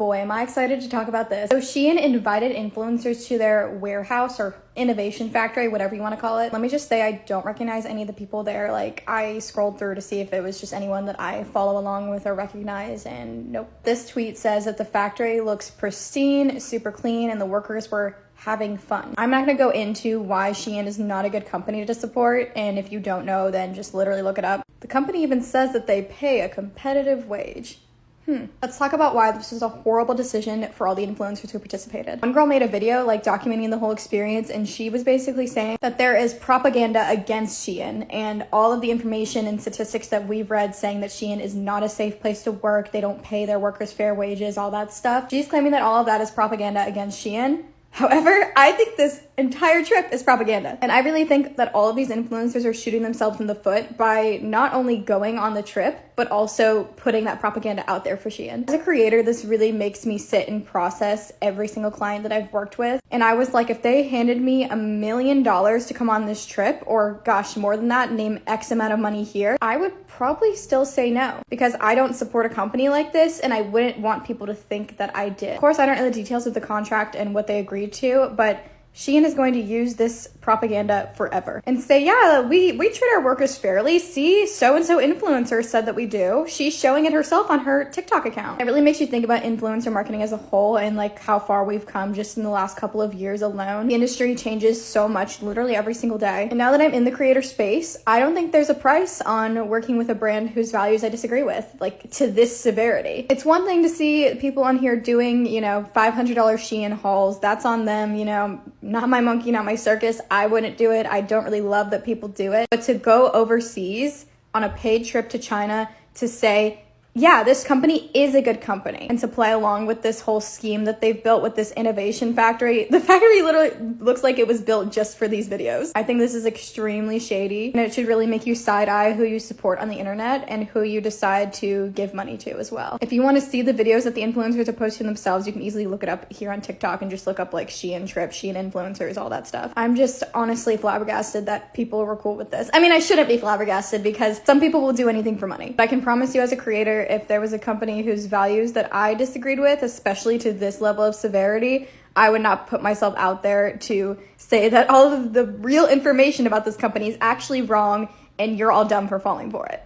boy, am I excited to talk about this. So Shein invited influencers to their warehouse or innovation factory, whatever you want to call it. Let me just say I don't recognize any of the people there. Like, I scrolled through to see if it was just anyone that I follow along with or recognize, and nope. This tweet says that the factory looks pristine, super clean, and the workers were having fun. I'm not gonna go into why Shein is not a good company to support, and if you don't know, then just literally look it up. The company even says that they pay a competitive wage. Let's talk about why this was a horrible decision for all the influencers who participated. One girl made a video like documenting the whole experience, and she was basically saying that there is propaganda against Shein, and all of the information and statistics that we've read saying that Shein is not a safe place to work, they don't pay their workers fair wages, all that stuff. She's claiming that all of that is propaganda against Shein. However, I think this entire trip is propaganda. And I really think that all of these influencers are shooting themselves in the foot by not only going on the trip, but also putting that propaganda out there for Shein. As a creator, this really makes me sit and process every single client that I've worked with. And I was like, if they handed me $1 million to come on this trip, or gosh, more than that, name X amount of money here, I would probably still say no, because I don't support a company like this, and I wouldn't want people to think that I did. Of course, I don't know the details of the contract and what they agreed to, but Shein is going to use this propaganda forever and say, yeah, we treat our workers fairly. See, so-and-so influencer said that we do. She's showing it herself on her TikTok account. It really makes you think about influencer marketing as a whole and like how far we've come just in the last couple of years alone. The industry changes so much literally every single day. And now that I'm in the creator space, I don't think there's a price on working with a brand whose values I disagree with, like to this severity. It's one thing to see people on here doing, $500 Shein hauls. That's on them, not my monkey, not my circus. I wouldn't do it. I don't really love that people do it. But to go overseas on a paid trip to China to say, yeah, this company is a good company, and to play along with this whole scheme that they've built with this innovation factory. The factory literally looks like it was built just for these videos. I think this is extremely shady, and it should really make you side-eye who you support on the internet and who you decide to give money to as well. If you want to see the videos that the influencers are posting themselves, you can easily look it up here on TikTok and just look up like Shein trip, Shein influencers, all that stuff. I'm just honestly flabbergasted that people were cool with this. I mean, I shouldn't be flabbergasted because some people will do anything for money. But I can promise you as a creator, if there was a company whose values that I disagreed with, especially to this level of severity, I would not put myself out there to say that all of the real information about this company is actually wrong and you're all dumb for falling for it.